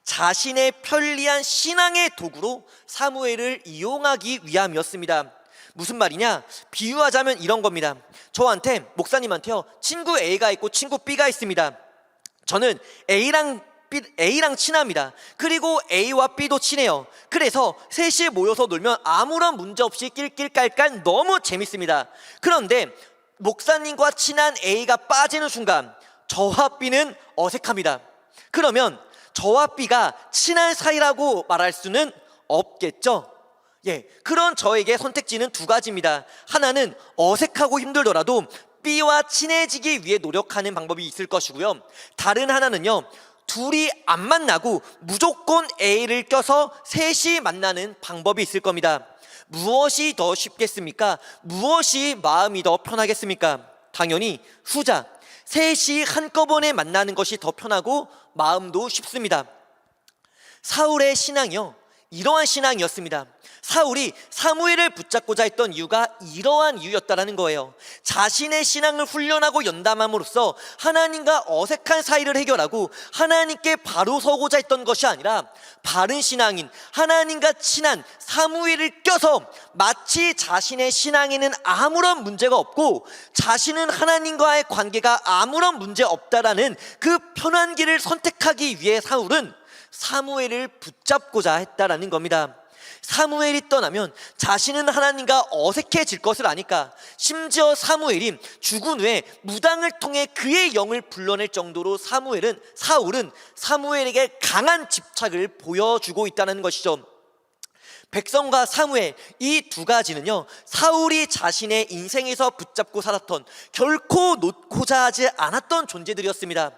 자신의 편리한 신앙의 도구로 사무엘을 이용하기 위함이었습니다. 무슨 말이냐? 비유하자면 이런 겁니다. 저한테, 목사님한테요, 친구 A가 있고 친구 B가 있습니다. 저는 A랑 친합니다. 그리고 A와 B도 친해요. 그래서 셋이 모여서 놀면 아무런 문제 없이 낄낄깔깔 너무 재밌습니다. 그런데 목사님과 친한 A가 빠지는 순간 저와 B는 어색합니다. 그러면 저와 B가 친한 사이라고 말할 수는 없겠죠. 그런 저에게 선택지는 두 가지입니다. 하나는 어색하고 힘들더라도 B와 친해지기 위해 노력하는 방법이 있을 것이고요, 다른 하나는요, 둘이 안 만나고 무조건 A를 껴서 셋이 만나는 방법이 있을 겁니다. 무엇이 더 쉽겠습니까? 무엇이 마음이 더 편하겠습니까? 당연히 후자, 셋이 한꺼번에 만나는 것이 더 편하고 마음도 쉽습니다. 사울의 신앙이요, 이러한 신앙이었습니다. 사울이 사무엘을 붙잡고자 했던 이유가 이러한 이유였다는 거예요. 자신의 신앙을 훈련하고 연담함으로써 하나님과 어색한 사이를 해결하고 하나님께 바로 서고자 했던 것이 아니라 바른 신앙인 하나님과 친한 사무엘을 껴서 마치 자신의 신앙에는 아무런 문제가 없고 자신은 하나님과의 관계가 아무런 문제 없다라는 그 편한 길을 선택하기 위해 사울은 사무엘을 붙잡고자 했다라는 겁니다. 사무엘이 떠나면 자신은 하나님과 어색해질 것을 아니까 심지어 사무엘이 죽은 후에 무당을 통해 그의 영을 불러낼 정도로 사울은 사무엘에게 강한 집착을 보여주고 있다는 것이죠. 백성과 사무엘, 이 두 가지는요, 사울이 자신의 인생에서 붙잡고 살았던, 결코 놓고자 하지 않았던 존재들이었습니다.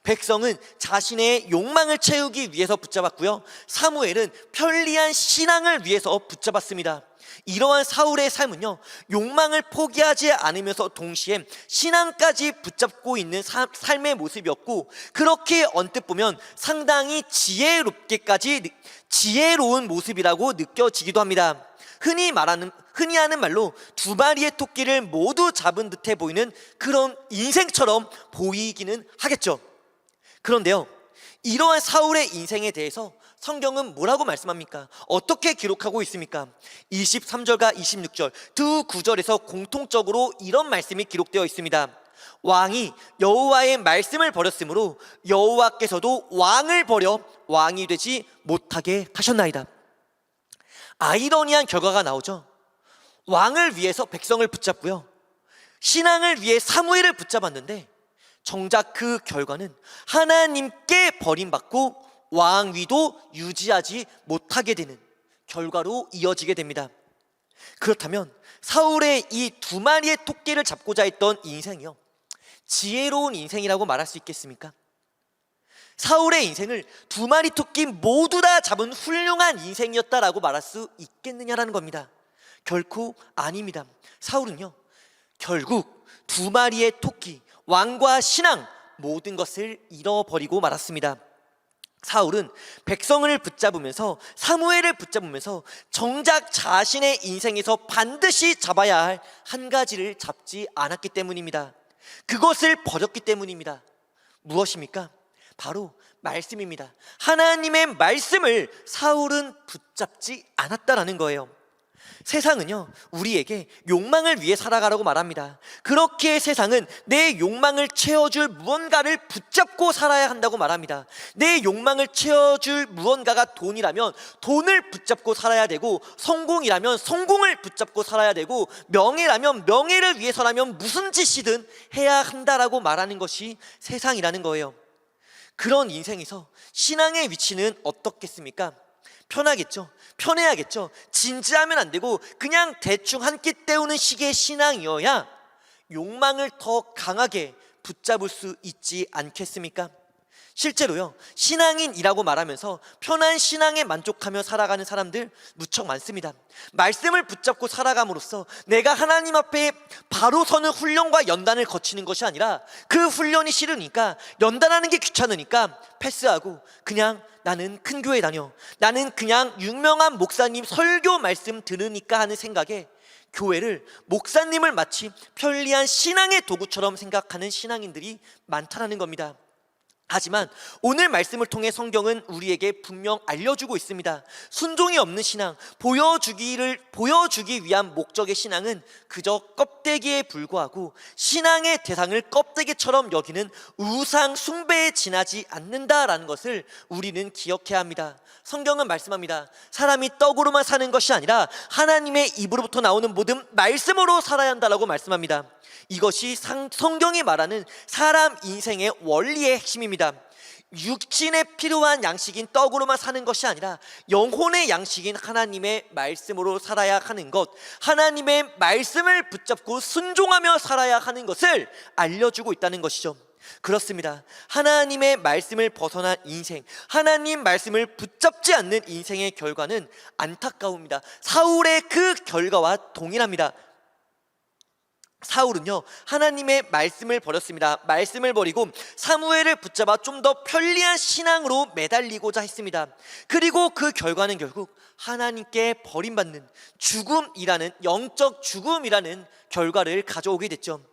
백성은 자신의 욕망을 채우기 위해서 붙잡았고요, 사무엘은 편리한 신앙을 위해서 붙잡았습니다. 이러한 사울의 삶은요, 욕망을 포기하지 않으면서 동시에 신앙까지 붙잡고 있는 삶의 모습이었고, 그렇게 언뜻 보면 상당히 지혜로운 모습이라고 느껴지기도 합니다. 흔히 하는 말로 두 마리의 토끼를 모두 잡은 듯해 보이는 그런 인생처럼 보이기는 하겠죠. 그런데요, 이러한 사울의 인생에 대해서 성경은 뭐라고 말씀합니까? 어떻게 기록하고 있습니까? 23절과 26절 두 구절에서 공통적으로 이런 말씀이 기록되어 있습니다. 왕이 여호와의 말씀을 버렸으므로 여호와께서도 왕을 버려 왕이 되지 못하게 하셨나이다. 아이러니한 결과가 나오죠. 왕을 위해서 백성을 붙잡고요, 신앙을 위해 사무엘을 붙잡았는데 정작 그 결과는 하나님께 버림받고 왕위도 유지하지 못하게 되는 결과로 이어지게 됩니다. 그렇다면 사울의 이 두 마리의 토끼를 잡고자 했던 인생이요, 지혜로운 인생이라고 말할 수 있겠습니까? 사울의 인생을 두 마리 토끼 모두 다 잡은 훌륭한 인생이었다라고 말할 수 있겠느냐라는 겁니다. 결코 아닙니다. 사울은요, 결국 두 마리의 토끼, 왕과 신앙, 모든 것을 잃어버리고 말았습니다. 사울은 백성을 붙잡으면서, 사무엘을 붙잡으면서 정작 자신의 인생에서 반드시 잡아야 할 한 가지를 잡지 않았기 때문입니다. 그것을 버렸기 때문입니다. 무엇입니까? 바로 말씀입니다. 하나님의 말씀을 사울은 붙잡지 않았다라는 거예요. 세상은요, 우리에게 욕망을 위해 살아가라고 말합니다. 그렇게 세상은 내 욕망을 채워줄 무언가를 붙잡고 살아야 한다고 말합니다. 내 욕망을 채워줄 무언가가 돈이라면 돈을 붙잡고 살아야 되고, 성공이라면 성공을 붙잡고 살아야 되고, 명예라면 명예를 위해서라면 무슨 짓이든 해야 한다라고 말하는 것이 세상이라는 거예요. 그런 인생에서 신앙의 위치는 어떻겠습니까? 편하겠죠. 편해야겠죠. 진지하면 안 되고 그냥 대충 한 끼 때우는 식의 신앙이어야 욕망을 더 강하게 붙잡을 수 있지 않겠습니까? 실제로요, 신앙인이라고 말하면서 편한 신앙에 만족하며 살아가는 사람들 무척 많습니다. 말씀을 붙잡고 살아감으로써 내가 하나님 앞에 바로 서는 훈련과 연단을 거치는 것이 아니라, 그 훈련이 싫으니까, 연단하는 게 귀찮으니까 패스하고 그냥 나는 큰 교회 다녀, 나는 그냥 유명한 목사님 설교 말씀 들으니까 하는 생각에 교회를, 목사님을 마치 편리한 신앙의 도구처럼 생각하는 신앙인들이 많다라는 겁니다. 하지만 오늘 말씀을 통해 성경은 우리에게 분명 알려주고 있습니다. 순종이 없는 신앙, 보여주기 위한 목적의 신앙은 그저 껍데기에 불과하고, 신앙의 대상을 껍데기처럼 여기는 우상 숭배에 지나지 않는다라는 것을 우리는 기억해야 합니다. 성경은 말씀합니다. 사람이 떡으로만 사는 것이 아니라 하나님의 입으로부터 나오는 모든 말씀으로 살아야 한다라고 말씀합니다. 이것이 성경이 말하는 사람 인생의 원리의 핵심입니다. 육신에 필요한 양식인 떡으로만 사는 것이 아니라 영혼의 양식인 하나님의 말씀으로 살아야 하는 것, 하나님의 말씀을 붙잡고 순종하며 살아야 하는 것을 알려주고 있다는 것이죠. 그렇습니다. 하나님의 말씀을 벗어난 인생, 하나님 말씀을 붙잡지 않는 인생의 결과는 안타까웁니다. 사울의 그 결과와 동일합니다. 사울은요, 하나님의 말씀을 버렸습니다. 말씀을 버리고 사무엘을 붙잡아 좀 더 편리한 신앙으로 매달리고자 했습니다. 그리고 그 결과는 결국 하나님께 버림받는 죽음이라는, 영적 죽음이라는 결과를 가져오게 됐죠.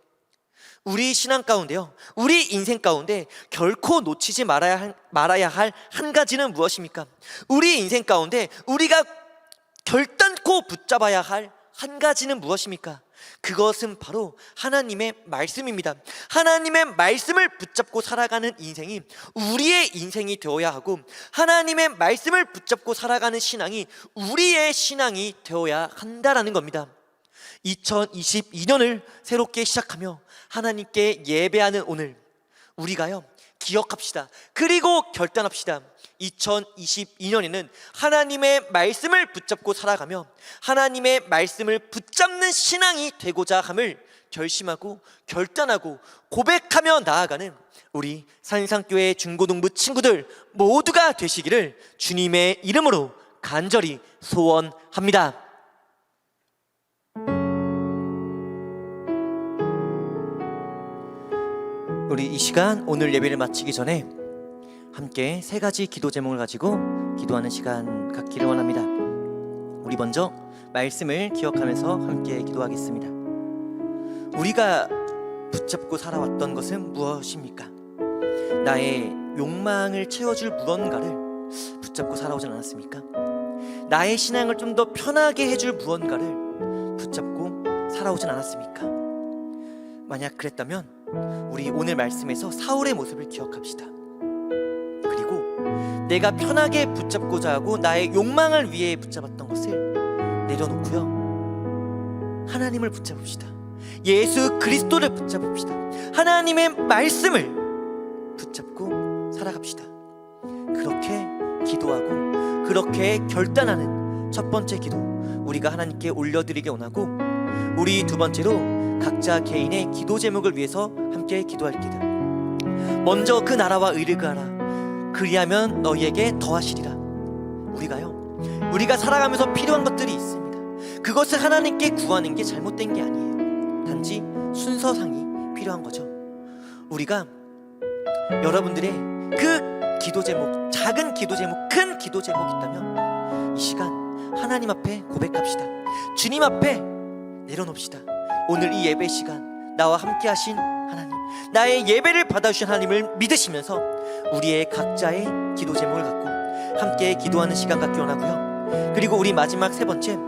우리 신앙 가운데요, 우리 인생 가운데 결코 놓치지 말아야 할 한 가지는 무엇입니까? 우리 인생 가운데 우리가 결단코 붙잡아야 할 한 가지는 무엇입니까? 그것은 바로 하나님의 말씀입니다. 하나님의 말씀을 붙잡고 살아가는 인생이 우리의 인생이 되어야 하고, 하나님의 말씀을 붙잡고 살아가는 신앙이 우리의 신앙이 되어야 한다라는 겁니다. 2022년을 새롭게 시작하며 하나님께 예배하는 오늘, 우리가요, 기억합시다. 그리고 결단합시다. 2022년에는 하나님의 말씀을 붙잡고 살아가며 하나님의 말씀을 붙잡는 신앙이 되고자 함을 결심하고 결단하고 고백하며 나아가는 우리 산상교회 중고등부 친구들 모두가 되시기를 주님의 이름으로 간절히 소원합니다. 우리 이 시간 오늘 예배를 마치기 전에 함께 세 가지 기도 제목을 가지고 기도하는 시간 갖기를 원합니다. 우리 먼저 말씀을 기억하면서 함께 기도하겠습니다. 우리가 붙잡고 살아왔던 것은 무엇입니까? 나의 욕망을 채워줄 무언가를 붙잡고 살아오진 않았습니까? 나의 신앙을 좀 더 편하게 해줄 무언가를 붙잡고 살아오진 않았습니까? 만약 그랬다면 우리 오늘 말씀에서 사울의 모습을 기억합시다. 그리고 내가 편하게 붙잡고자 하고 나의 욕망을 위해 붙잡았던 것을 내려놓고요, 하나님을 붙잡읍시다. 예수 그리스도를 붙잡읍시다. 하나님의 말씀을 붙잡고 살아갑시다. 그렇게 기도하고 그렇게 결단하는 첫 번째 기도, 우리가 하나님께 올려드리기 원하고, 우리 두 번째로 각자 개인의 기도 제목을 위해서 함께 기도할게요. 먼저 그 나라와 의를 구하라, 그리하면 너희에게 더하시리라. 우리가 살아가면서 필요한 것들이 있습니다. 그것을 하나님께 구하는 게 잘못된 게 아니에요. 단지 순서상이 필요한 거죠. 우리가 여러분들의 그 기도 제목, 작은 기도 제목, 큰 기도 제목이 있다면 이 시간 하나님 앞에 고백합시다. 주님 앞에 내려놓읍시다. 오늘 이 예배 시간 나와 함께 하신 하나님, 나의 예배를 받아주신 하나님을 믿으시면서 우리의 각자의 기도 제목을 갖고 함께 기도하는 시간 갖기 원하고요. 그리고 우리 마지막 세 번째,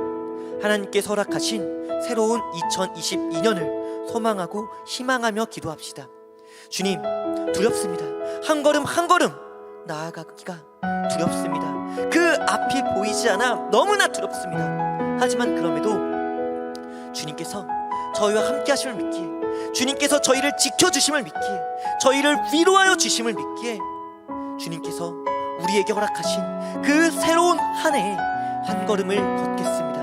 하나님께서 허락하신 새로운 2022년을 소망하고 희망하며 기도합시다. 주님, 두렵습니다. 한 걸음 한 걸음 나아가기가 두렵습니다. 그 앞이 보이지 않아 너무나 두렵습니다. 하지만 그럼에도 주님께서 저희와 함께 하심을 믿기에, 주님께서 저희를 지켜주심을 믿기에, 저희를 위로하여 주심을 믿기에, 주님께서 우리에게 허락하신 그 새로운 한 해에 한 걸음을 걷겠습니다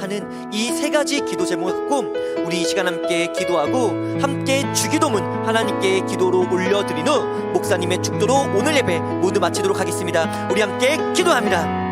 하는 이 세 가지 기도 제목을 갖고 우리 이 시간 함께 기도하고, 함께 주기도문 하나님께 기도로 올려드린 후 목사님의 축도로 오늘 예배 모두 마치도록 하겠습니다. 우리 함께 기도합니다.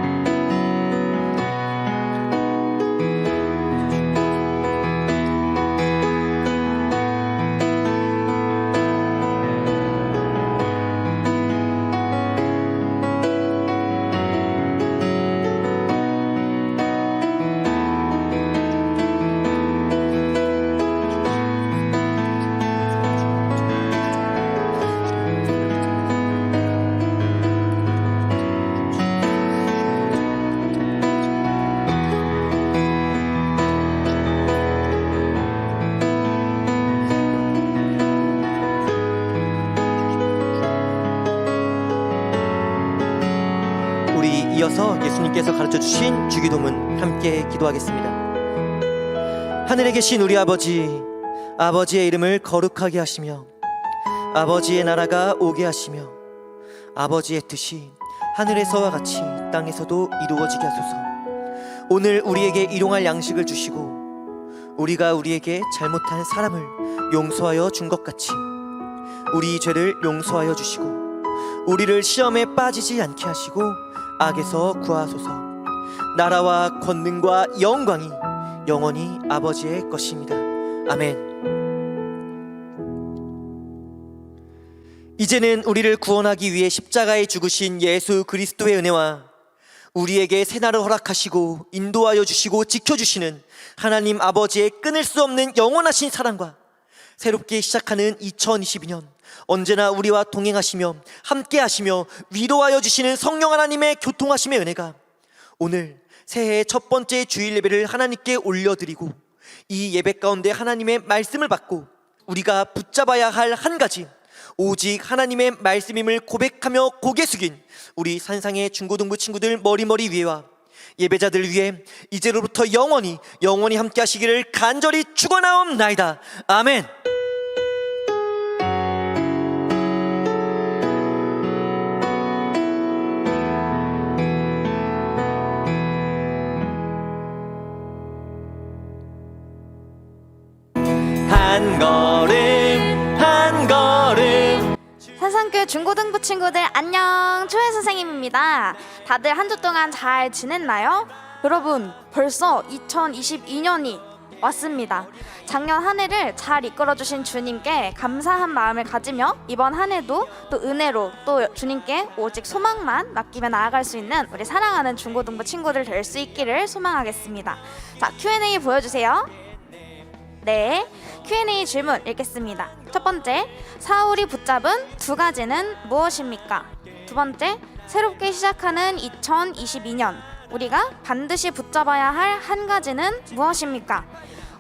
이어서 예수님께서 가르쳐주신 주기도문 함께 기도하겠습니다. 하늘에 계신 우리 아버지, 아버지의 이름을 거룩하게 하시며 아버지의 나라가 오게 하시며 아버지의 뜻이 하늘에서와 같이 땅에서도 이루어지게 하소서. 오늘 우리에게 일용할 양식을 주시고 우리가 우리에게 잘못한 사람을 용서하여 준 것 같이 우리 죄를 용서하여 주시고 우리를 시험에 빠지지 않게 하시고 악에서 구하소서. 나라와 권능과 영광이 영원히 아버지의 것입니다. 아멘. 이제는 우리를 구원하기 위해 십자가에 죽으신 예수 그리스도의 은혜와 우리에게 새날을 허락하시고 인도하여 주시고 지켜주시는 하나님 아버지의 끊을 수 없는 영원하신 사랑과 새롭게 시작하는 2022년 언제나 우리와 동행하시며 함께하시며 위로하여 주시는 성령 하나님의 교통하심의 은혜가 오늘 새해의 첫 번째 주일 예배를 하나님께 올려드리고 이 예배 가운데 하나님의 말씀을 받고 우리가 붙잡아야 할 한 가지, 오직 하나님의 말씀임을 고백하며 고개 숙인 우리 산상의 중고등부 친구들 머리 위에와 예배자들 위해 이제로부터 영원히 함께 하시기를 간절히 축원하옵나이다. 아멘. 한 걸음 한 걸음. 산상교회 중고등부 친구들 안녕, 초혜 선생님입니다. 다들 한 주 동안 잘 지냈나요? 여러분, 벌써 2022년이 왔습니다. 작년 한 해를 잘 이끌어주신 주님께 감사한 마음을 가지며 이번 한 해도 또 은혜로 또 주님께 오직 소망만 맡기며 나아갈 수 있는 우리 사랑하는 중고등부 친구들 될 수 있기를 소망하겠습니다. 자, Q&A 보여주세요. 네, Q&A 질문 읽겠습니다. 첫 번째, 사울이 붙잡은 두 가지는 무엇입니까? 두 번째, 새롭게 시작하는 2022년 우리가 반드시 붙잡아야 할 한 가지는 무엇입니까?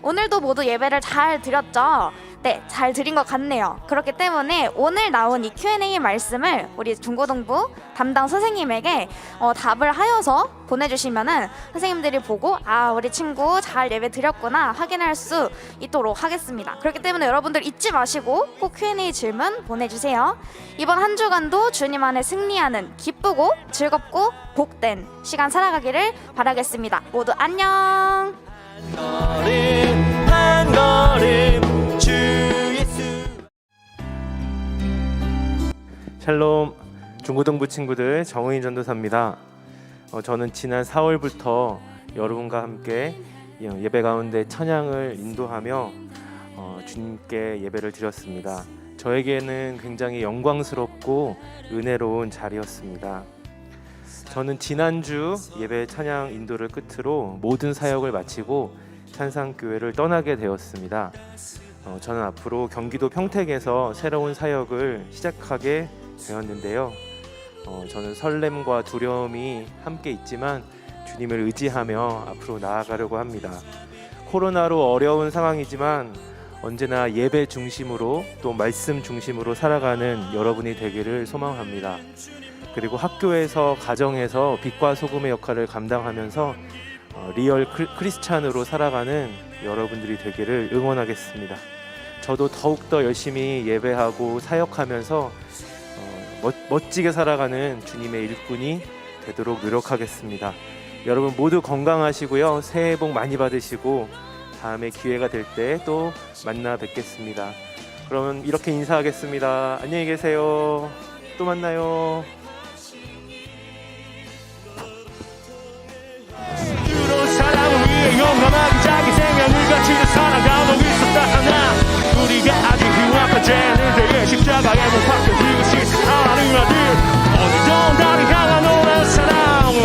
오늘도 모두 예배를 잘 드렸죠? 네, 잘 드린 것 같네요. 그렇기 때문에 오늘 나온 이 Q&A 말씀을 우리 중고등부 담당 선생님에게 답을 하여서 보내주시면은 선생님들이 보고 아, 우리 친구 잘 예배 드렸구나 확인할 수 있도록 하겠습니다. 그렇기 때문에 여러분들 잊지 마시고 꼭 Q&A 질문 보내주세요. 이번 한 주간도 주님 안에 승리하는 기쁘고 즐겁고 복된 시간 살아가기를 바라겠습니다. 모두 안녕. 한 걸음 주 예수. 샬롬, 중고등부 친구들 정의인 전도사입니다. 저는 지난 4월부터 여러분과 함께 예배 가운데 찬양을 인도하며 주님께 예배를 드렸습니다. 저에게는 굉장히 영광스럽고 은혜로운 자리였습니다. 저는 지난주 예배 찬양 인도를 끝으로 모든 사역을 마치고 산상교회를 떠나게 되었습니다. 저는 앞으로 경기도 평택에서 새로운 사역을 시작하게 되었는데요. 저는 설렘과 두려움이 함께 있지만 주님을 의지하며 앞으로 나아가려고 합니다. 코로나로 어려운 상황이지만 언제나 예배 중심으로 또 말씀 중심으로 살아가는 여러분이 되기를 소망합니다. 그리고 학교에서 가정에서 빛과 소금의 역할을 감당하면서 리얼 크리스찬으로 살아가는 여러분들이 되기를 응원하겠습니다. 저도 더욱더 열심히 예배하고 사역하면서 멋지게 살아가는 주님의 일꾼이 되도록 노력하겠습니다. 여러분 모두 건강하시고요. 새해 복 많이 받으시고 다음에 기회가 될 때 또 만나 뵙겠습니다. 그러면 이렇게 인사하겠습니다. 안녕히 계세요. 또 만나요. 사랑을 위해 용감하게 자기 생명을 바치는 살아가고 있었다 하나 우리가 아직 흉악한 죄인들에게 십자가에 못 박혀 죽으신 하나님 아들 오늘도 나를 향한 오랜 사랑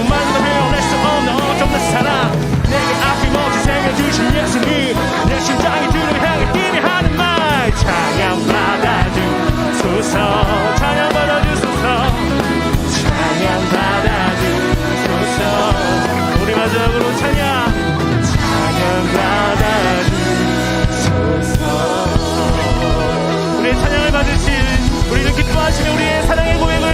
만나 헤어낼 수 없는 어쩌면 사랑 내게 아낌없이 생명 주신 예수님 내 심장이 주를 향해 뛰게 하는 말 찬양 받아주소서 찬양 받아주소서 찬양 받아주소서 우리 마지막으로 찬양 받아주소서 우리의 찬양을 받으신 우리를 기뻐하시며 우리의 사랑의 고백을